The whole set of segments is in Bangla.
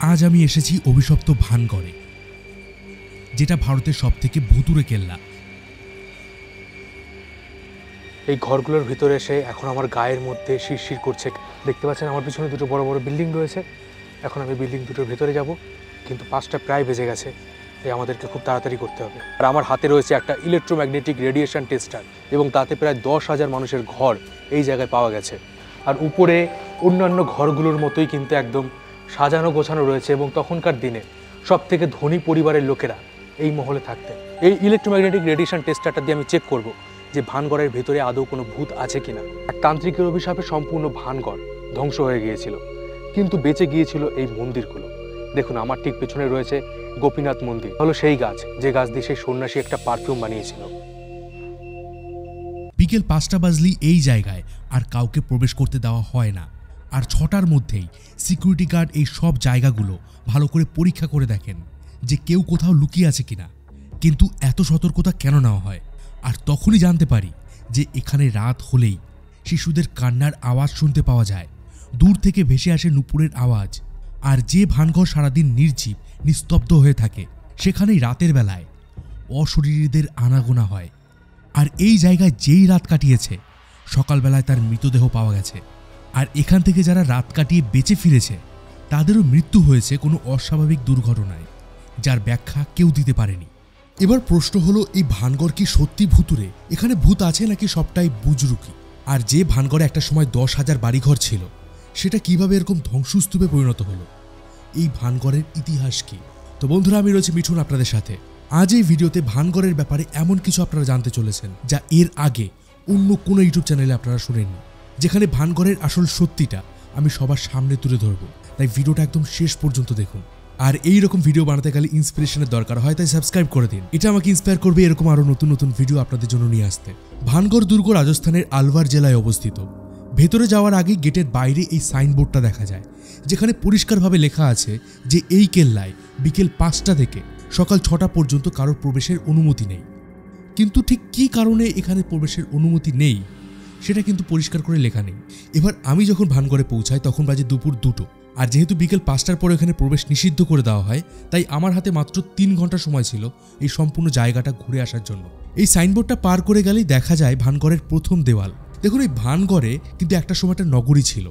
আজ আমি এসেছি অভিশপ্ত ভানগড়ে, যেটা ভারতের সবথেকে ভুতুড়ে কেল্লা। এই ঘরগুলোর ভিতরে এসে এখন আমার গায়ের মধ্যে শিরশির করছে। দেখতে পাচ্ছেন আমার পিছনে দুটো বড় বড় বিল্ডিং রয়েছে। এখন আমি বিল্ডিং দুটোর ভিতরে যাব, কিন্তু 5টা প্রায় বেজে গেছে, তাই আমাদেরকে খুব তাড়াতাড়ি করতে হবে। আর আমার হাতে রয়েছে একটা ইলেকট্রোম্যাগনেটিক রেডিয়েশন টেস্টার, এবং তাতে প্রায় 10,000 মানুষের ঘর এই জায়গায় পাওয়া গেছে। আর উপরে অন্যান্য ঘরগুলোর মতোই কিন্তু একদম সাজানো গোছানো রয়েছে, এবং তখনকার দিনে সব থেকে ধনী পরিবারের লোকেরা এই মহলে থাকতেন। এই ইলেকট্রোম্যাগনেটিক রেডিয়েশন টেস্টারটা দিয়ে আমি চেক করব যে ভানগড়ের ভিতরে আদৌ কোনো ভূত আছে কিনা। এক তান্ত্রিকের অভিশাপে সম্পূর্ণ ভানগড় ধ্বংস হয়ে গিয়েছিল, কিন্তু বেঁচে গিয়েছিল এই মন্দিরগুলো। দেখুন, আমার ঠিক পেছনে রয়েছে গোপীনাথ মন্দির, হলো সেই গাছ যে গাছ দিয়ে সেই সন্ন্যাসী একটা পারফিউম বানিয়েছিল। বিকেল 5টা বাজলেই এই জায়গায় আর কাউকে প্রবেশ করতে দেওয়া হয় না। আর 6টার মধ্যেই সিকিউরিটি গার্ড এই সব জায়গাগুলো ভালো করে পরীক্ষা করে দেখেন যে কেউ কোথাও লুকিয়ে আছে কিনা। কিন্তু এত সতর্কতা কেন নেওয়া হয়? আর তখনই জানতে পারি যে এখানে রাত হলেই শিশুদের কান্নার আওয়াজ শুনতে পাওয়া যায়। দূর থেকে ভেসে আসে নুপুরের আওয়াজ। আর যে ভানগড় সারাদিন নির্জীব নিস্তব্ধ হয়ে থাকে, সেখানেই রাতের বেলায় অশরীরীদের আনাগোনা হয়। আর এই জায়গায় যেই রাত কাটিয়েছে, সকালবেলায় তার মৃতদেহ পাওয়া গেছে। আর এখান থেকে যারা রাত কাটিয়ে বেঁচে ফিরেছে, তাদেরও মৃত্যু হয়েছে কোনো অস্বাভাবিক দুর্ঘটনায়, যার ব্যাখ্যা কেউ দিতে পারেনি। এবার প্রশ্ন হলো, এই ভানগড় কি সত্যি ভুতুড়ে? এখানে ভূত আছে নাকি সবটাই বুজরুকি? আর যে ভানগড়ে একটা সময় 10,000 বাড়িঘর ছিল, সেটা কিভাবে এরকম ধ্বংসস্তূপে পরিণত হলো? এই ভানগড়ের ইতিহাস কি? তো বন্ধুরা, আমি রয়েছি মিঠুন আপনাদের সাথে। আজ এই ভিডিওতে ভানগড়ের ব্যাপারে এমন কিছু আপনারা জানতে চলেছেন যা এর আগে অন্য কোনো ইউটিউব চ্যানেলে আপনারা শুনেননি, যেখানে ভানগড়ের আসল সত্যিটা আমি সবার সামনে তুলে ধরবো। তাই ভিডিওটা একদম শেষ পর্যন্ত দেখুন। আর এই রকম ভিডিও বানাতে গেলে ইন্সপিরেশনের দরকার হয়, তাই সাবস্ক্রাইব করে দিন। এটা আমাকে ইন্সপায়ার করবে এরকম আরো নতুন নতুন ভিডিও আপনাদের জন্য নিয়ে আসতে। ভানগড় দুর্গ রাজস্থানের আলওয়ার জেলায় অবস্থিত। ভেতরে যাওয়ার আগে গেটের বাইরে এই সাইনবোর্ডটা দেখা যায়, যেখানে পরিষ্কারভাবে লেখা আছে যে এই কেল্লায় বিকেল 5টা থেকে সকাল 6টা পর্যন্ত কারোর প্রবেশের অনুমতি নেই। কিন্তু ঠিক কী কারণে এখানে প্রবেশের অনুমতি নেই সেটা কিন্তু পরিষ্কার করে লেখা নেই। এবার আমি যখন ভানগড়ে পৌঁছাই তখন বাজে দুপুর 2টো। আর যেহেতু বিকেল 5টার পরে এখানে প্রবেশ নিষিদ্ধ করে দেওয়া হয়, তাই আমার হাতে মাত্র 3 ঘন্টা সময় ছিল এই সম্পূর্ণ জায়গাটা ঘুরে আসার জন্য। এই সাইনবোর্ডটা পার করে গেলেই দেখা যায় ভানগড়ের প্রথম দেওয়াল। দেখুন, এই ভানগড়ে কিন্তু একটা সময় একটা নগরী ছিল,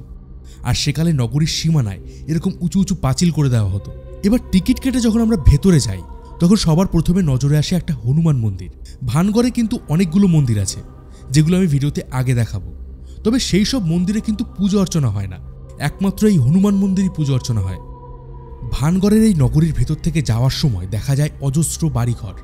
আর সেকালে নগরীর সীমানায় এরকম উঁচু উঁচু পাঁচিল করে দেওয়া হতো। এবার টিকিট কেটে যখন আমরা ভেতরে যাই, তখন সবার প্রথমে নজরে আসে একটা হনুমান মন্দির। ভানগড়ে কিন্তু অনেকগুলো মন্দির আছে, যেগুলো আমি ভিডিওতে আগে দেখাবো। তবে সেই সব মন্দিরে কিন্তু পুজো অর্চনা হয় না, একমাত্র এই হনুমান মন্দিরই পুজো অর্চনা হয়। ভানগড়ের এই নগরীর ভেতর থেকে যাওয়ার সময় দেখা যায় অজস্র বাড়িঘর,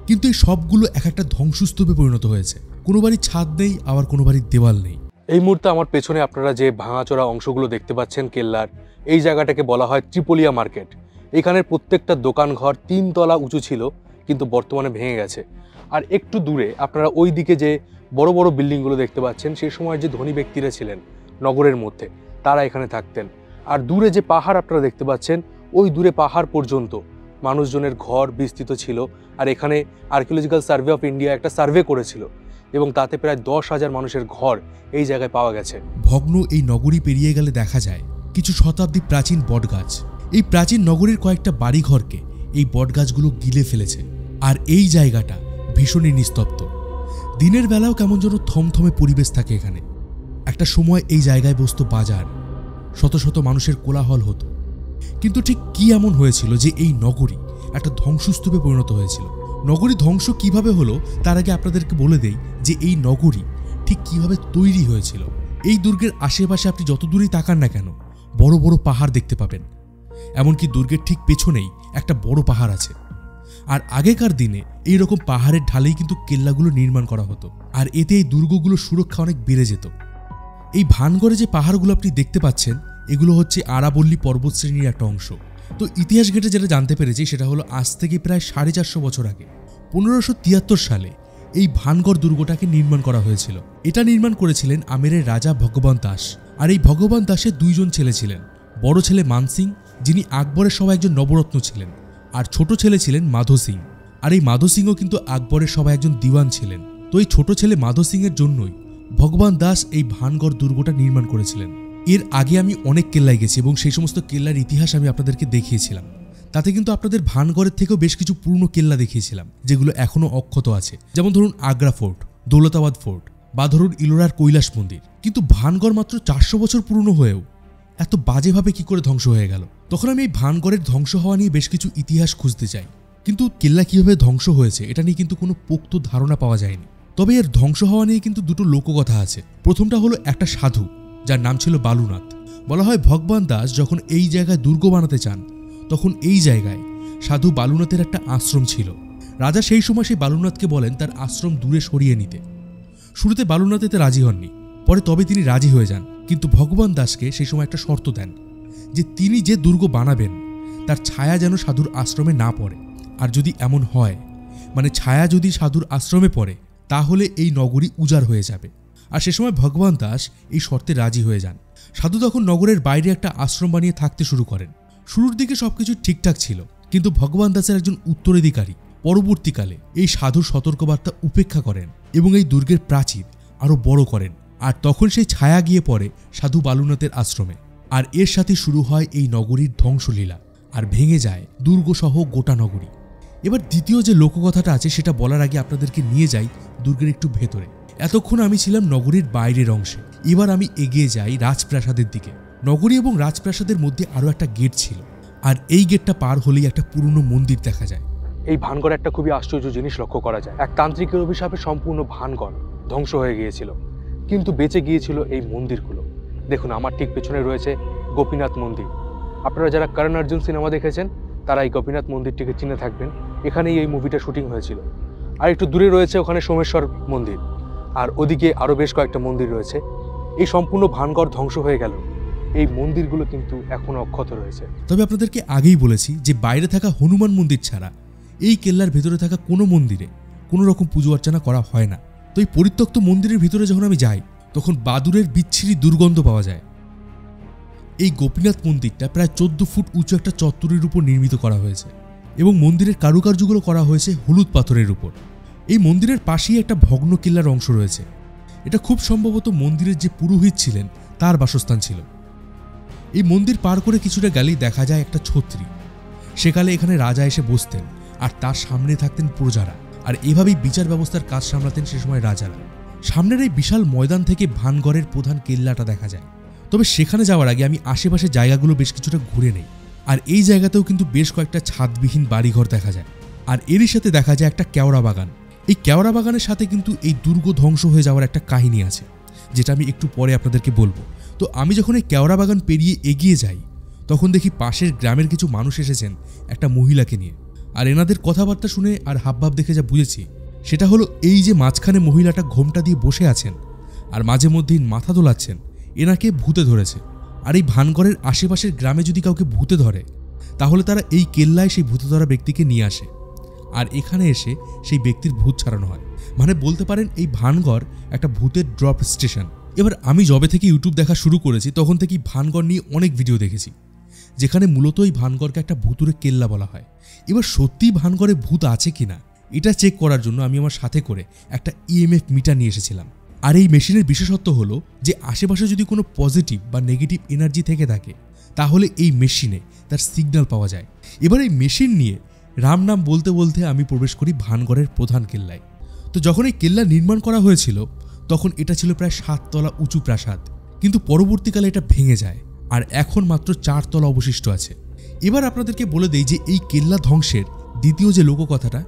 কিন্তু এই সবগুলো এক একটা ধ্বংসস্তূপে পরিণত হয়েছে। কোনো বাড়ির ছাদ নেই, আবার কোনো বাড়ির দেওয়াল নেই। এই মুহূর্তে আমার পেছনে আপনারা যে ভাঙাচোরা অংশগুলো দেখতে পাচ্ছেন কেল্লার, এই জায়গাটাকে বলা হয় ত্রিপোলিয়া মার্কেট। এখানের প্রত্যেকটা দোকান ঘর 3 তলা উঁচু ছিল, কিন্তু বর্তমানে ভেঙে গেছে। আর একটু দূরে আপনারা ওই দিকে যে বড় বড় বিল্ডিংগুলো দেখতে পাচ্ছেন, সেই সময় যে ধনী ব্যক্তিরা ছিলেন নগরের মধ্যে, তারা এখানে থাকতেন। আর দূরে যে পাহাড় আপনারা দেখতে পাচ্ছেন, ওই দূরে পাহাড় পর্যন্ত মানুষজনের ঘর বিস্তৃত ছিল। আর এখানে আর্কিওলজিক্যাল সার্ভে অফ ইন্ডিয়া একটা সার্ভে করেছিল, এবং তাতে প্রায় 10,000 মানুষের ঘর এই জায়গায় পাওয়া গেছে। ভগ্ন এই নগরী পেরিয়ে গেলে দেখা যায় কিছু শতাব্দী প্রাচীন বটগাছ। এই প্রাচীন নগরীর কয়েকটা বাড়িঘরকে এই বটগাছগুলো গিলে ফেলেছে। আর এই জায়গাটা ভীষণই নিস্তব্ধ। দিনের বেলাও কেমন যেন থমথমে পরিবেশ থাকে এখানে। একটা সময় এই জায়গায় বসতো বাজার, শত শত মানুষের কোলাহল হতো। কিন্তু ঠিক কি এমন হয়েছিল যে এই নগরী একটা ধ্বংসস্তূপে পরিণত হয়েছিল? নগরী ধ্বংস কিভাবে হলো তার আগে আপনাদেরকে বলে দেই যে এই নগরী ঠিক কিভাবে তৈরি হয়েছিল। এই দুর্গের আশেপাশে আপনি যত দূরেই তাকান না কেন, বড় বড় পাহাড় দেখতে পাবেন। এমনকি দুর্গের ঠিক পেছনেই একটা বড় পাহাড় আছে। আর আগেকার দিনে এইরকম পাহাড়ের ঢালেই কিন্তু কেল্লাগুলো নির্মাণ করা হতো, আর এতে এই দুর্গগুলোর সুরক্ষা অনেক বেড়ে যেত। এই ভানগড়ে যে পাহাড়গুলো আপনি দেখতে পাচ্ছেন, এগুলো হচ্ছে আরাবল্লী পর্বতশ্রেণীর একটা অংশ। তো ইতিহাস ঘেটে যেটা জানতে পেরেছি সেটা হলো আজ থেকে প্রায় 450 বছর আগে 1573 সালে এই ভানগড় দুর্গটাকে নির্মাণ করা হয়েছিল। এটা নির্মাণ করেছিলেন আমেরের রাজা ভগবান দাস। আর এই ভগবান দাসের 2 জন ছেলে ছিলেন। বড় ছেলে মান সিং, যিনি আকবরের সবাই একজন নবরত্ন ছিলেন, আর ছোট ছেলে ছিলেন মাধো সিং। আর এই মাধো সিংও কিন্তু আকবরের সবাই একজন দিওয়ান ছিলেন। তো এই ছোট ছেলে মাধো সিং এর জন্যই ভগবান দাস এই ভানগড় দুর্গটা নির্মাণ করেছিলেন। এর আগে আমি অনেক কেল্লায় গেছি এবং সেই সমস্ত কেল্লার ইতিহাস আমি আপনাদেরকে দেখিয়েছিলাম। তাতে কিন্তু আপনাদের ভানগড়ের থেকেও বেশ কিছু পুরনো কেল্লা দেখিয়েছিলাম, যেগুলো এখনও অক্ষত আছে। যেমন ধরুন আগ্রা ফোর্ট, দৌলতাবাদ ফোর্ট বা ধরুন ইলোরার কৈলাস মন্দির। কিন্তু ভানগড় মাত্র 400 বছর পুরনো হয়েও এত বাজেভাবে কি করে ধ্বংস হয়ে গেল? তখন আমি এই ভানগড়ের ধ্বংস হওয়া নিয়ে বেশ কিছু ইতিহাস খুঁজতে চাই, কিন্তু কেল্লা কীভাবে ধ্বংস হয়েছে এটা নিয়ে কিন্তু কোনো পোক্ত ধারণা পাওয়া যায়নি। তবে এর ধ্বংস হওয়া নিয়ে কিন্তু দুটো লোককথা আছে। প্রথমটা হলো একটা সাধু যার নাম ছিল বালুনাথ। বলা হয় ভগবান দাস যখন এই জায়গায় দুর্গ বানাতে চান, তখন এই জায়গায় সাধু বালুনাথের একটা আশ্রম ছিল। রাজা সেই সময় সেই বালুনাথকে বলেন তার আশ্রম দূরে সরিয়ে নিতে। শুরুতে বালুনাথ এতে রাজি হননি, পরে তবে তিনি রাজি হয়ে যান। কিন্তু ভগবান দাসকে সেই সময় একটা শর্ত দেন যে তিনি যে দুর্গ বানাবেন তার ছায়া যেন সাধুর আশ্রমে না পড়ে। আর যদি এমন হয়, মানে ছায়া যদি সাধুর আশ্রমে পড়ে, তাহলে এই নগরী উজাড় হয়ে যাবে। আর সে সময় ভগবান দাস এই শর্তে রাজি হয়ে যান। সাধু তখন নগরের বাইরে একটা আশ্রম বানিয়ে থাকতে শুরু করেন। শুরুর দিকে সবকিছু ঠিকঠাক ছিল, কিন্তু ভগবান দাসের একজন উত্তরাধিকারী পরবর্তীকালে এই সাধুর সতর্কবার্তা উপেক্ষা করেন এবং এই দুর্গের প্রাচীর আরও বড় করেন। আর তখন সেই ছায়া গিয়ে পড়ে সাধু বালুনাথের আশ্রমে। আর এর সাথে শুরু হয় এই নগরীর ধ্বংসলীলা, আর ভেঙে যায় দুর্গসহ গোটা নগরী। এবার দ্বিতীয় যে লোককথাটা আছে সেটা বলার আগে আপনাদেরকে নিয়ে যাই দুর্গের একটু ভেতরে। এতক্ষণ আমি ছিলাম নগরীর বাইরের অংশে, এবার আমি এগিয়ে যাই রাজপ্রাসাদের দিকে। নগরী এবং রাজপ্রাসাদের মধ্যে আরও একটা গেট ছিল, আর এই গেটটা পার হলেই একটা পুরনো মন্দির দেখা যায়। এই ভানগড়ে একটা খুবই আশ্চর্য জিনিস লক্ষ্য করা যায়। এক তান্ত্রিকের অভিশাপে সম্পূর্ণ ভানগড় ধ্বংস হয়ে গিয়েছিল, কিন্তু বেঁচে গিয়েছিল এই মন্দিরগুলো। দেখুন আমার ঠিক পেছনে রয়েছে গোপীনাথ মন্দির। আপনারা যারা করণ অর্জুন সিনেমা দেখেছেন তারা এই গোপীনাথ মন্দিরটিকে চিনে থাকবেন, এখানেই এই মুভিটা শুটিং হয়েছিল। আর একটু দূরে রয়েছে ওখানে সোমেশ্বর মন্দির, আর ওদিকে আরও বেশ কয়েকটা মন্দির রয়েছে। এই সম্পূর্ণ ভানগড় ধ্বংস হয়ে গেল, এই মন্দিরগুলো কিন্তু এখনও অক্ষত রয়েছে। তবে আপনাদেরকে আগেই বলেছি যে বাইরে থাকা হনুমান মন্দির ছাড়া এই কেল্লার ভেতরে থাকা কোনো মন্দিরে কোনো রকম পুজো অর্চনা করা হয় না। তো এই পরিত্যক্ত মন্দিরের ভিতরে যখন আমি যাই, তখন বাদুড়ের বিচ্ছিরি দুর্গন্ধ পাওয়া যায়। এই গোপীনাথ মন্দিরটা প্রায় 14 ফুট উঁচু একটা চত্বরের উপর নির্মিত করা হয়েছে এবং মন্দিরের কারুকার্যগুলো করা হয়েছে হলুদ পাথরের উপর। এই মন্দিরের পাশেই একটা ভগ্ন কেল্লার অংশ রয়েছে। এটা খুব সম্ভবত মন্দিরের যে পুরোহিত ছিলেন তার বাসস্থান ছিল। এই মন্দির পার করে কিছুটা গেলেই দেখা যায় একটা ছত্রী। সেকালে এখানে রাজা এসে বসতেন আর তার সামনে থাকতেন প্রজারা, আর এভাবেই বিচার ব্যবস্থার কাজ সামলাতেন সে সময় রাজারা। সামনের এই বিশাল ময়দান থেকে ভানগড়ের প্রধান কেল্লাটা দেখা যায়। তবে সেখানে যাওয়ার আগে আমি আশেপাশের জায়গাগুলো বেশ কিছুটা ঘুরে নেই। আর এই জায়গাতেও কিন্তু বেশ কয়েকটা ছাদবিহীন বাড়িঘর দেখা যায়, আর এরই সাথে দেখা যায় একটা কেওড়া বাগান। এই কেওড়া বাগানের সাথে কিন্তু এই দুর্গ ধ্বংস হয়ে যাওয়ার একটা কাহিনী আছে, যেটা আমি একটু পরে আপনাদেরকে বলবো। তো আমি যখন এই কেওড়া বাগান পেরিয়ে এগিয়ে যাই, তখন দেখি পাশের গ্রামের কিছু মানুষ এসেছেন একটা মহিলাকে নিয়ে। আর এনাদের কথাবার্তা শুনে আর হাবভাব দেখে যা বুঝেছি, সেটা হলো এই যে মাঝখানে মহিলাটা ঘোমটা দিয়ে বসে আছেন আর মাঝে মধ্যেই মাথা দোলাচ্ছেন, এনাকে ভূতে ধরেছে। আর এই ভানগড়ের আশেপাশের গ্রামে যদি কাউকে ভূতে ধরে, তাহলে তারা এই কেল্লায় সেই ভূতে ধরা ব্যক্তিকে নিয়ে আসে, আর এখানে এসে সেই ব্যক্তির ভূত ছাড়ানো হয়। মানে বলতে পারেন এই ভানগড় একটা ভূতের ড্রপ স্টেশন। এবার আমি যবে থেকে ইউটিউব দেখা শুরু করেছি তখন থেকেই ভানগড় নিয়ে অনেক ভিডিও দেখেছি, যেখানে মূলত এই ভানগড়কে একটা ভূতুরে কেল্লা বলা হয়। এবার সত্যিই ভানগড়ে ভূত আছে কিনা এটা চেক করার জন্য আমি আমার সাথে করে একটা ইএমএফ মিটার নিয়ে এসেছিলাম। আর এই মেশিনের বিশেষত্ব হলো যে আশেপাশে যদি কোনো পজিটিভ বা নেগেটিভ এনার্জি থেকে থাকে, তাহলে এই মেশিনে তার সিগন্যাল পাওয়া যায়। এবার এই মেশিন নিয়ে রাম নাম বলতে বলতে আমি প্রবেশ করি ভানগড়ের প্রধান কেল্লায়। তো যখন এই কেল্লা নির্মাণ করা হয়েছিল তখন এটা ছিল প্রায় 7 তলা উঁচু প্রাসাদ, কিন্তু পরবর্তীকালে এটা ভেঙে যায় আর এখন মাত্র 4 তলা অবশিষ্ট আছে। এবার আপনাদেরকে বলে দেই যে এই কেল্লা ধ্বংসের দ্বিতীয় যে লোককথাটা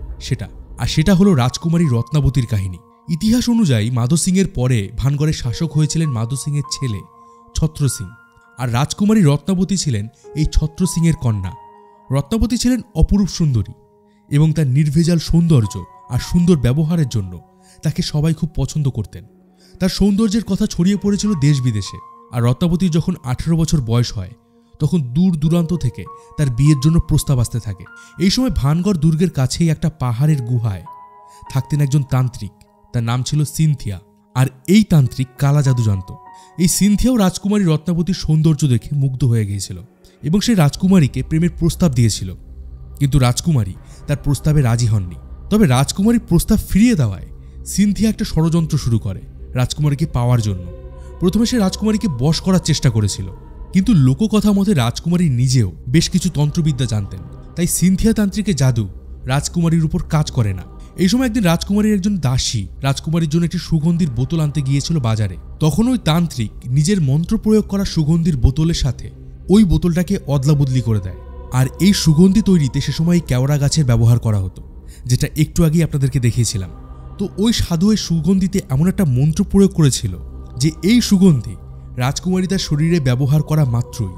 সেটা হলো রাজকুমারী রত্নাবতীর কাহিনী। ইতিহাস অনুযায়ী মাধো সিংয়ের পরে ভানগড়ের শাসক হয়েছিলেন মাধো সিংয়ের ছেলে ছত্র সিং, আর রাজকুমারী রত্নাবতী ছিলেন এই ছত্র সিংয়ের কন্যা। রত্নাবতী ছিলেন অপরূপ সুন্দরী এবং তার নির্ভেজাল সৌন্দর্য আর সুন্দর ব্যবহারের জন্য তাকে সবাই খুব পছন্দ করতেন। তার সৌন্দর্যের কথা ছড়িয়ে পড়েছিল দেশ বিদেশে। আর রত্নাবতীর যখন 18 বছর বয়স হয়, তখন দূর দূরান্ত থেকে তার বিয়ের জন্য প্রস্তাব আসতে থাকে। এই সময় ভানগড় দুর্গের কাছেই একটা পাহাড়ের গুহায় থাকতেন একজন তান্ত্রিক, তার নাম ছিল সিনথিয়া। আর এই তান্ত্রিক কালা জাদু জানত। এই সিনথিয়াও রাজকুমারী রত্নাবতীর সৌন্দর্য দেখে মুগ্ধ হয়ে গিয়েছিল এবং সেই রাজকুমারীকে প্রেমের প্রস্তাব দিয়েছিল, কিন্তু রাজকুমারী তার প্রস্তাবে রাজি হননি। তবে রাজকুমারী প্রস্তাব ফিরিয়ে দেওয়ায় সিনথিয়া একটা ষড়যন্ত্র শুরু করে রাজকুমারীকে পাওয়ার জন্য। প্রথমে সে রাজকুমারীকে বশ করার চেষ্টা করেছিল, কিন্তু লোককথা মতে রাজকুমারী নিজেও বেশ কিছু তন্ত্রবিদ্যা জানতেন, তাই সিনথিয়া তান্ত্রিকের জাদু রাজকুমারীর উপর কাজ করে না। এই সময় একদিন রাজকুমারীর একজন দাসী রাজকুমারীর জন্য একটি সুগন্ধির বোতল আনতে গিয়েছিল বাজারে। তখন ওই তান্ত্রিক নিজের মন্ত্র প্রয়োগ করা সুগন্ধির বোতলের সাথে ওই বোতলটাকে অদলাবদলি করে দেয়। আর এই সুগন্ধি তৈরিতে সে সময় কেওড়া গাছের ব্যবহার করা হতো, যেটা একটু আগেই আপনাদেরকে দেখিয়েছিলাম। তো ওই সাধু এই সুগন্ধিতে এমন একটা মন্ত্র প্রয়োগ করেছিল যে এই সুগন্ধি রাজকুমারী তার শরীরে ব্যবহার করা মাত্রই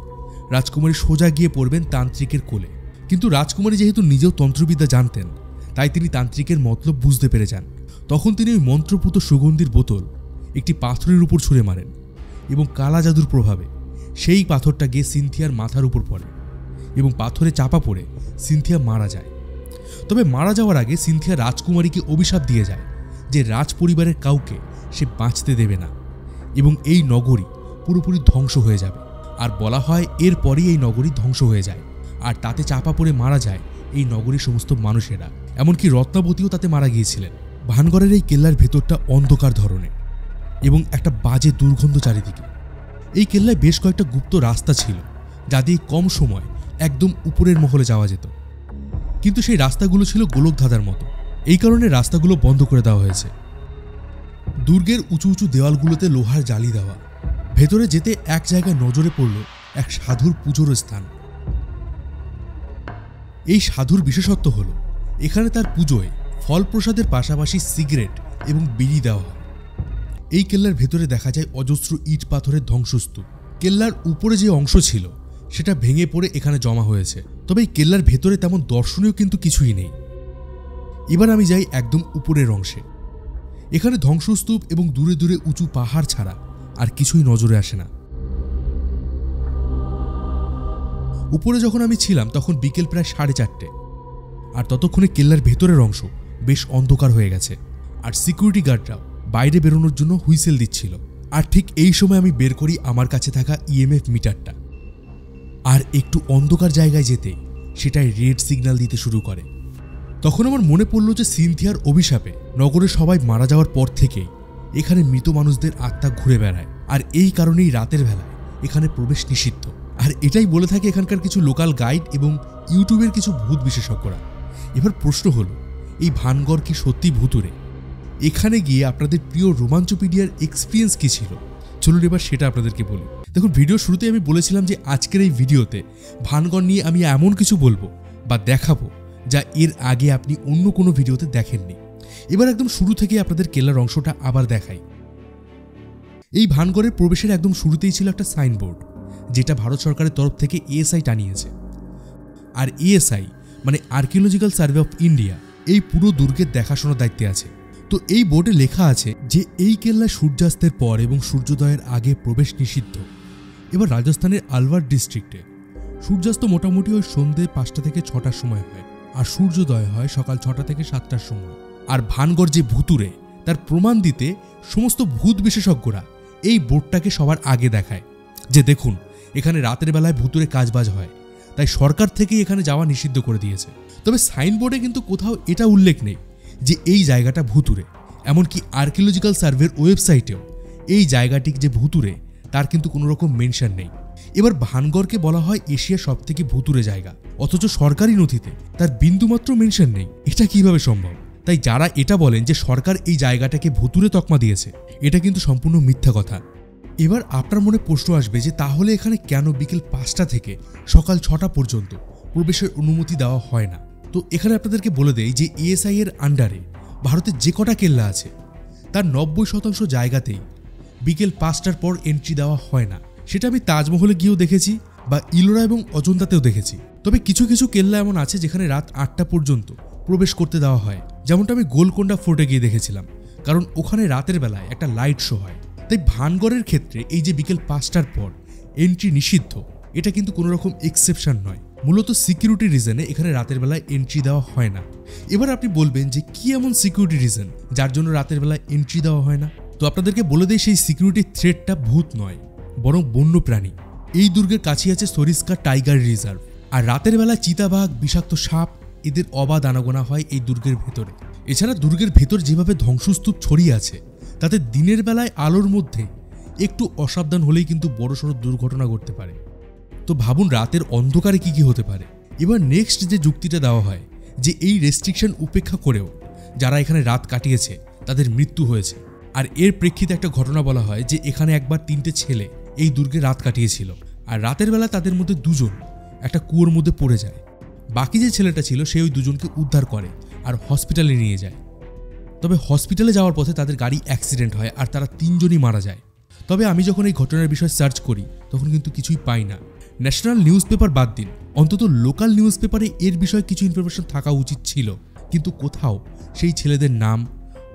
রাজকুমারী সোজা গিয়ে পড়বেন তান্ত্রিকের কোলে। কিন্তু রাজকুমারী যেহেতু নিজেও তন্ত্রবিদ্যা জানতেন, তাই তিনি তান্ত্রিকের মতলব বুঝতে পেরে যান। তখন তিনি ওই মন্ত্রপুত সুগন্ধির বোতল একটি পাথরের উপর ছুঁড়ে মারেন এবং কালা জাদুর প্রভাবে সেই পাথরটা গিয়ে সিনথিয়ার মাথার উপর পড়ে এবং পাথরে চাপা পড়ে সিনথিয়া মারা যায়। তবে মারা যাওয়ার আগে সিনথিয়া রাজকুমারীকে অভিশাপ দিয়ে যায় যে রাজ পরিবারের কাউকে সে বাঁচতে দেবে না এবং এই নগরী পুরোপুরি ধ্বংস হয়ে যাবে। আর বলা হয় এরপরই এই নগরী ধ্বংস হয়ে যায়, আর তাতে চাপা পড়ে মারা যায় এই নগরীর সমস্ত মানুষেরা, এমনকি রত্নাবতীও তাতে মারা গিয়েছিলেন। ভানগড়ের এই কেল্লার ভেতরটা অন্ধকার ধরনের এবং একটা বাজে দুর্গন্ধ চারিদিকে। এই কেল্লায় বেশ কয়েকটা গুপ্ত রাস্তা ছিল যা দিয়ে কম সময় একদম উপরের মহলে যাওয়া যেত, কিন্তু সেই রাস্তাগুলো ছিল গোলক ধাঁধার মতো। এই কারণে রাস্তাগুলো বন্ধ করে দেওয়া হয়েছে। দুর্গের উঁচু উঁচু দেওয়ালগুলোতে লোহার জালি দেওয়া। ভেতরে যেতে এক জায়গায় নজরে পড়ল এক সাধুর পুজোর স্থান। এই সাধুর বিশেষত্ব হল এখানে তার পুজোয় ফল প্রসাদের পাশাপাশি সিগারেট এবং বিড়ি দেওয়া হয়। এই কেল্লার ভেতরে দেখা যায় অজস্র ইট পাথরের ধ্বংসস্তূপ। কেল্লার উপরে যে অংশ ছিল সেটা ভেঙে পড়ে এখানে জমা হয়েছে, তবে এই কেল্লার ভেতরে তেমন দর্শনীয় কিন্তু কিছুই নেই। এবার আমি যাই একদম উপরের অংশে। এখানে ধ্বংসস্তূপ এবং দূরে দূরে উঁচু পাহাড় ছাড়া আর কিছুই নজরে আসে না। উপরে যখন আমি ছিলাম তখন বিকেল প্রায় 4:30, আর ততক্ষণে কেল্লার ভেতরের অংশ বেশ অন্ধকার হয়ে গেছে, আর সিকিউরিটি গার্ডরাও বাইরে বেরোনোর জন্য হুইসেল দিচ্ছিল। আর ঠিক এই সময় আমি বের করি আমার কাছে থাকা ইএমএফ মিটারটা, আর একটু অন্ধকার জায়গায় যেতেই সেটাই রেড সিগন্যাল দিতে শুরু করে। তখন আমার মনে পড়ল যে সিনথিয়ার অভিশাপে নগরে সবাই মারা যাওয়ার পর থেকেই এখানে মৃত মানুষদের আত্মা ঘুরে বেড়ায়, আর এই কারণেই রাতের বেলায় এখানে প্রবেশ নিষিদ্ধ। আর এটাই বলে থাকে এখানকার কিছু লোকাল গাইড এবং ইউটিউবের কিছু ভূত বিশেষজ্ঞরা। এবার প্রশ্ন হলো, এই ভানগড় কি সত্যি ভুতুরে? এখানে গিয়ে আপনাদের প্রিয় রোমাঞ্চপিডিয়ার এক্সপিরিয়েন্স কি ছিল? চলুন এবার সেটা আপনাদেরকে বলি। দেখুন, ভিডিও শুরুতে আমি বলেছিলাম যে আজকের এই ভিডিওতে ভানগড় নিয়ে আমি এমন কিছু বলবো বা দেখাবো যা এর আগে আপনি অন্য কোনো ভিডিওতে দেখেননি। এবার একদম শুরু থেকে আপনাদের কেল্লার অংশটা আবার দেখাই। এই ভানগড়ের প্রবেশের একদম শুরুতেই ছিল একটা সাইনবোর্ড, যেটা ভারত সরকারের তরফ থেকে এএসআই টানিয়েছে। আর এএসআই মানে আর্কিওলজিক্যাল সার্ভে অফ ইন্ডিয়া এই পুরো দুর্গের দেখাশোনার দায়িত্বে আছে। তো এই বোর্ডে লেখা আছে যে এই কেল্লায় সূর্যাস্তের পর এবং সূর্যোদয়ের আগে প্রবেশ নিষিদ্ধ। এবার রাজস্থানের আলওয়ার ডিস্ট্রিক্টে সূর্যাস্ত মোটামুটি ওই সন্ধ্যে 5টা থেকে 6টার সময় হয়, আর সূর্যোদয় হয় সকাল 6টা থেকে 7টার সময়। আর ভানগড় যে ভুতুরে তার প্রমাণ দিতে সমস্ত ভূত বিশেষজ্ঞরা এই বোর্ডটাকে সবার আগে দেখায় যে দেখুন এখানে রাতের বেলায় ভুতুরে কাজবাজ হয়, তাই সরকার থেকেই এখানে যাওয়া নিষিদ্ধ করে দিয়েছে। তবে সাইনবোর্ডে কিন্তু কোথাও এটা উল্লেখ নেই যে এই জায়গাটা ভুতুরে। এমনকি আর্কিওলজিক্যাল সার্ভের ওয়েবসাইটেও এই জায়গাটি যে ভুতুরে তার কিন্তু কোনো রকম মেনশন নেই। এবার ভানগড়কে বলা হয় এশিয়ার সবথেকে ভুতুরে জায়গা, অথচ সরকারি নথিতে তার বিন্দুমাত্র মেনশন নেই। এটা কিভাবে সম্ভব? তাই যারা এটা বলেন যে সরকার এই জায়গাটাকে ভুতুরে তকমা দিয়েছে, এটা কিন্তু সম্পূর্ণ মিথ্যা কথা। এবার আপনার মনে প্রশ্ন আসবে যে তাহলে এখানে কেন বিকেল 5টা থেকে সকাল 6টা পর্যন্ত প্রবেশের অনুমতি দেওয়া হয় না? তো এখানে আপনাদেরকে বলে দেই যে এএসআই এর আন্ডারে ভারতের যে কটা কেল্লা আছে তার 90% জায়গাতেই বিকেল 5টার পর এন্ট্রি দেওয়া হয় না। সেটা আমি তাজমহলে গিয়েও দেখেছি বা ইলোরা এবং অজন্তাতেও দেখেছি। তবে কিছু কিছু কেল্লা এমন আছে যেখানে রাত 8টা পর্যন্ত প্রবেশ করতে দেওয়া হয়, যেমনটা আমি গোলকোন্ডা ফোর্টে গিয়ে দেখেছিলাম, কারণ ওখানে রাতের বেলায় একটা লাইট শো হয়। তাই ভানগড়ের ক্ষেত্রে এই যে বিকেল 5টার পর এন্ট্রি নিষিদ্ধ, এটা কিন্তু কোনো রকম এক্সেপশন নয়। মূলত সিকিউরিটি রিজনে এখানে রাতের বেলায় এন্ট্রি দেওয়া হয় না। এবার আপনি বলবেন যে কি এমন সিকিউরিটি রিজন যার জন্য রাতের বেলায় এন্ট্রি দেওয়া হয় না? তো আপনাদেরকে বলে দেই সেই সিকিউরিটি থ্রেটটা ভূত নয়, বরং বন্য প্রাণী। এই দুর্গের কাছে আছে সরিস্কা টাইগার রিজার্ভ, আর রাতের বেলায় চিতাবাঘ, বিষাক্ত সাপ এদের অবাধ আনাগোনা হয় এই দুর্গের ভেতরে। এছাড়া দুর্গের ভেতর যেভাবে ধ্বংসস্তূপ ছড়িয়ে আছে তাতে দিনের বেলায় আলোর মধ্যে একটু অসাবধান হলেই কিন্তু বড়সড় দুর্ঘটনা ঘটতে পারে। তো ভাবুন রাতের অন্ধকারে কি কি হতে পারে। এবার নেক্সট যে যুক্তিটা দেওয়া হয় যে এই রেস্ট্রিকশন উপেক্ষা করেও যারা এখানে রাত কাটিয়েছে তাদের মৃত্যু হয়েছে। আর এর প্রেক্ষিতে একটা ঘটনা বলা হয় যে এখানে একবার 3টে ছেলে এই দুর্গে রাত কাটিয়েছিল, আর রাতের বেলা তাদের মধ্যে 2জন একটা কুয়োর মধ্যে পড়ে যায়। বাকি যে ছেলেটা ছিল সে ওই 2জনকে উদ্ধার করে আর হসপিটালে নিয়ে যায়। তবে হসপিটালে যাওয়ার পথে তাদের গাড়ি অ্যাক্সিডেন্ট হয় আর তারা 3জনই মারা যায়। তবে আমি যখন এই ঘটনার বিষয়ে সার্চ করি তখন কিন্তু কিছুই পাই না। ন্যাশনাল নিউজ পেপার বাদ দিন, অন্তত লোকাল নিউজ পেপারে এর বিষয়ে কিছু ইনফরমেশন থাকা উচিত ছিল, কিন্তু কোথাও সেই ছেলেদের নাম,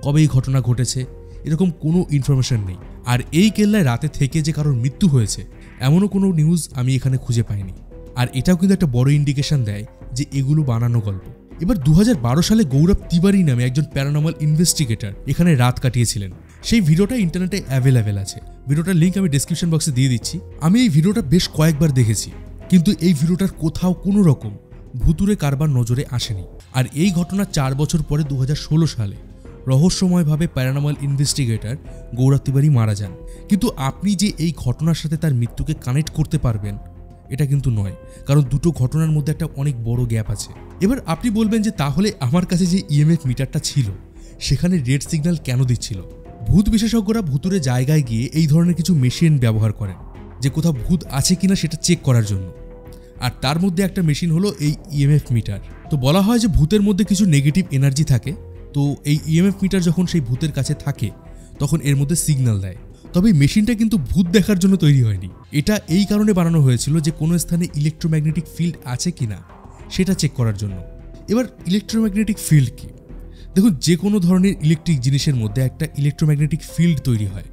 কবে এই ঘটনা ঘটেছে এরকম কোনো ইনফরমেশন নেই। আর এই কেল্লায় রাতে থেকে যে কারোর মৃত্যু হয়েছে এমনও কোনো নিউজ আমি এখানে খুঁজে পাইনি। আর এটাও কিন্তু একটা বড় ইন্ডিকেশন দেয় যে এগুলো বানানো গল্প। এবার 2012 সালে গৌরব তিওয়ারি নামে একজন প্যারানর্মাল ইনভেস্টিগেটর এখানে রাত কাটিয়েছিলেন। সেই ভিডিওটা ইন্টারনেটে অ্যাভেলেবেল আছে, ভিডিওটার লিঙ্ক আমি ডেসক্রিপশন বক্সে দিয়ে দিচ্ছি। আমি এই ভিডিওটা বেশ কয়েকবার দেখেছি, কিন্তু এই ভিডিওটার কোথাও কোনো রকম ভুতুরে কারবার নজরে আসেনি। আর এই ঘটনা 4 বছর পরে 2016 সালে রহস্যময়ভাবে প্যারানর্মাল ইনভেস্টিগেটর গৌরব তিওয়ারি মারা যান। কিন্তু আপনি যে এই ঘটনার সাথে তার মৃত্যুকে কানেক্ট করতে পারবেন এটা কিন্তু নয়, কারণ দুটো ঘটনার মধ্যে একটা অনেক বড় গ্যাপ আছে। এবার আপনি বলবেন যে তাহলে আমার কাছে যে ইএমএফ মিটারটা ছিল সেখানে রেড সিগন্যাল কেন দিচ্ছিল? ভূত বিশেষজ্ঞরা ভুতুরে জায়গায় গিয়ে এই ধরনের কিছু মেশিন ব্যবহার করেন যে কোথাও ভূত আছে কিনা সেটা চেক করার জন্য। আর তার মধ্যে একটা মেশিন হলো এই ইএমএফ মিটার। তো বলা হয় যে ভূতের মধ্যে কিছু নেগেটিভ এনার্জি থাকে, তো এই ইএমএফ মিটার যখন সেই ভূতের কাছে থাকে তখন এর মধ্যে সিগন্যাল দেয়। তবে এই মেশিনটা কিন্তু ভূত দেখার জন্য তৈরি হয়নি, এটা এই কারণে বানানো হয়েছিল যে কোনো স্থানে ইলেকট্রোম্যাগনেটিক ফিল্ড আছে কিনা সেটা চেক করার জন্য। এবার ইলেকট্রোম্যাগনেটিক ফিল্ড কি? দেখুন, যে কোনো ধরনের ইলেকট্রিক জিনিসের মধ্যে একটা ইলেকট্রোম্যাগনেটিক ফিল্ড তৈরি হয়,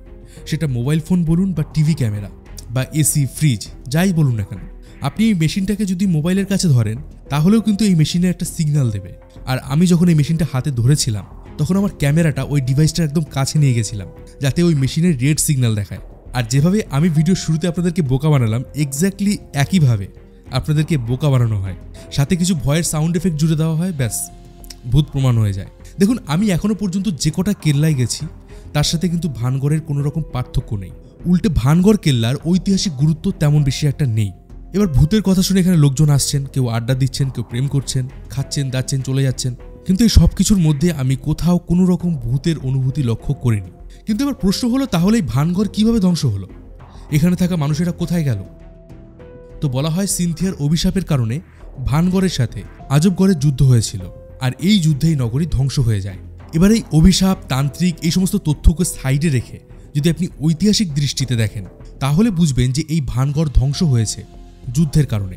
সেটা মোবাইল ফোন বলুন বা টিভি ক্যামেরা বা এসি, ফ্রিজ, যাই বলুন না কেন। আপনি এই মেশিনটাকে যদি মোবাইলের কাছে ধরেন তাহলেও কিন্তু এই মেশিনে একটা সিগন্যাল দেবে। আর আমি যখন এই মেশিনটা হাতে ধরেছিলাম তখন আমার ক্যামেরাটা ওই ডিভাইসটার একদম কাছে নিয়ে গেছিলাম যাতে ওই মেশিনের রেড সিগন্যাল দেখায়। আর যেভাবে আমি ভিডিও শুরুতে আপনাদেরকে বোকা বানালাম এক্স্যাক্টলি একইভাবে আপনাদেরকে বোকা বানানো হয়, সাথে কিছু ভয়ের সাউন্ড এফেক্ট জুড়ে দেওয়া হয়, ব্যাস ভূত প্রমাণ হয়ে যায়। দেখুন, আমি এখনো পর্যন্ত যে কটা কেল্লায় গেছি তার সাথে কিন্তু ভানগড়ের কোনো রকম পার্থক্য নেই। উল্টে ভানগড় কেল্লার ঐতিহাসিক গুরুত্ব তেমন বেশি একটা নেই। এবার ভূতের কথা শুনে এখানে লোকজন আসছেন, কেউ আড্ডা দিচ্ছেন, কেউ প্রেম করছেন, খাচ্ছেন, দাচ্ছেন, চলে যাচ্ছেন, কিন্তু এই সব কিছুর মধ্যে আমি কোথাও কোনো রকম ভূতের অনুভূতি লক্ষ্য করিনি। কিন্তু এবার প্রশ্ন হলো, তাহলে এই ভানগড় কিভাবে ধ্বংস হলো? এখানে থাকা মানুষেরা কোথায় গেল? তো বলা হয় সিনথিয়ার অভিশাপের কারণে ভানগড়ের সাথে আজবগড়ের যুদ্ধ হয়েছিল, আর এই যুদ্ধে এই নগরী ধ্বংস হয়ে যায়। এবার এই অভিশাপ, তান্ত্রিক, এই সমস্ত তথ্যকে সাইডে রেখে যদি আপনি ঐতিহাসিক দৃষ্টিতে দেখেন তাহলে বুঝবেন যে এই ভানগড় ধ্বংস হয়েছে যুদ্ধের কারণে।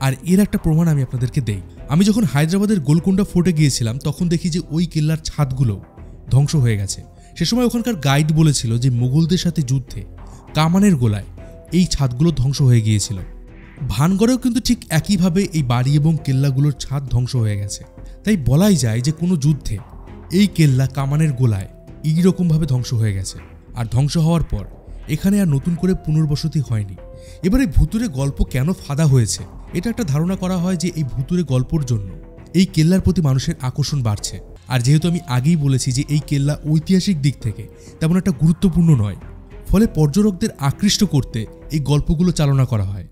আর এর একটা প্রমাণ আমি আপনাদেরকে দেই। আমি যখন হায়দ্রাবাদের গোলকোন্ডা ফোর্টে গিয়েছিলাম তখন দেখি যে ওই কেল্লার ছাদগুলো ধ্বংস হয়ে গেছে। সে সময় ওখানকার গাইড বলেছিল যে মুঘলদের সাথে যুদ্ধে কামানের গোলায় এই ছাদগুলো ধ্বংস হয়ে গিয়েছিল। ভানগড়েও কিন্তু ঠিক একইভাবে এই বাড়ি এবং কেল্লাগুলোর ছাদ ধ্বংস হয়ে গেছে। তাই বলাই যায় যে কোনো যুদ্ধে এই কেল্লা, কামানের গোলায় এইরকমভাবে ধ্বংস হয়ে গেছে। আর ধ্বংস হওয়ার পর এখানে আর নতুন করে পুনর্বসতি হয়নি। এবার এই ভুতুরে গল্প কেন ফাঁদা হয়েছে? এটা একটা ধারণা করা হয় যে এই ভুতুরে গল্পর জন্য এই কেল্লার প্রতি মানুষের আকর্ষণ বাড়ছে। আর যেহেতু আমি আগেই বলেছি যে এই কেল্লা ঐতিহাসিক দিক থেকে তেমন একটা গুরুত্বপূর্ণ নয়, ফলে পর্যটকদের আকৃষ্ট করতে এই গল্পগুলো চালনা করা হয়।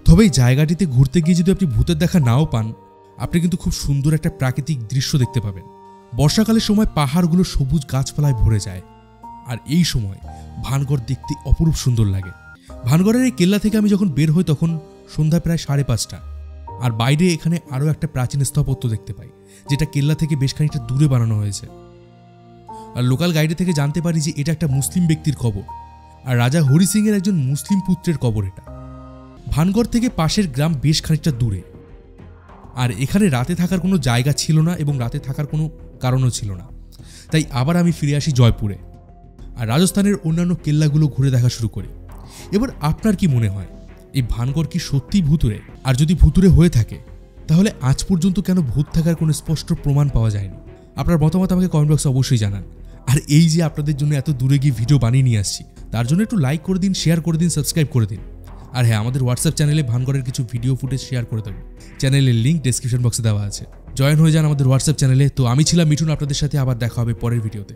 তবে এই জায়গাটিতে ঘুরতে গিয়ে যদি আপনি ভূতের দেখা নাও পান, আপনি কিন্তু খুব সুন্দর একটা প্রাকৃতিক দৃশ্য দেখতে পাবেন। বর্ষাকালের সময় পাহাড়গুলো সবুজ গাছপালায় ভরে যায়, আর এই সময় ভানগড় দেখতে অপরূপ সুন্দর লাগে। ভানগড়ের এই কেল্লা থেকে আমি যখন বের হই তখন সন্ধ্যা প্রায় 5:30, আর বাইরে এখানে আরও একটা প্রাচীন স্থাপত্য দেখতে পাই যেটা কেল্লা থেকে বেশ খানিকটা দূরে বানানো হয়েছে। আর লোকাল গাইডে থেকে জানতে পারি যে এটা একটা মুসলিম ব্যক্তির কবর, আর রাজা হরি সিং এর একজন মুসলিম পুত্রের কবর এটা। ভানগড় থেকে পাশের গ্রাম বেশ খানিকটা দূরে, আর এখানে রাতে থাকার কোনো জায়গা ছিল না এবং রাতে থাকার কোনো কারণও ছিল না। তাই আবার আমি ফিরে আসি জয়পুরে, আর রাজস্থানের অন্যান্য কেল্লাগুলো ঘুরে দেখা শুরু করি। এবার আপনার কি মনে হয়, এই ভানগড় কি সত্যিই ভুতুরে? আর যদি ভুতুরে হয়ে থাকে তাহলে আজ পর্যন্ত কেন ভূত থাকার কোনো স্পষ্ট প্রমাণ পাওয়া যায়নি? আপনার মতামত আমাকে কমেন্ট বক্সে অবশ্যই জানান। আর এই যে আপনাদের জন্য এত দূরে গিয়ে ভিডিও বানিয়ে নিয়ে আসছি তার জন্য একটু লাইক করে দিন, শেয়ার করে দিন, সাবস্ক্রাইব করে দিন। আর হ্যাঁ, আমাদের হোয়াটসঅ্যাপ চ্যানেলে ভানগড়ের কিছু ভিডিও ফুটেজ শেয়ার করে দেবো। চ্যানেলের লিঙ্ক ডেসক্রিপশন বক্সে দেওয়া আছে, জয়েন হয়ে যান আমাদের হোয়াটসঅ্যাপ চ্যানেলে। তো আমি ছিলাম মিঠুন, আপনাদের সাথে আবার দেখা হবে পরের ভিডিওতে।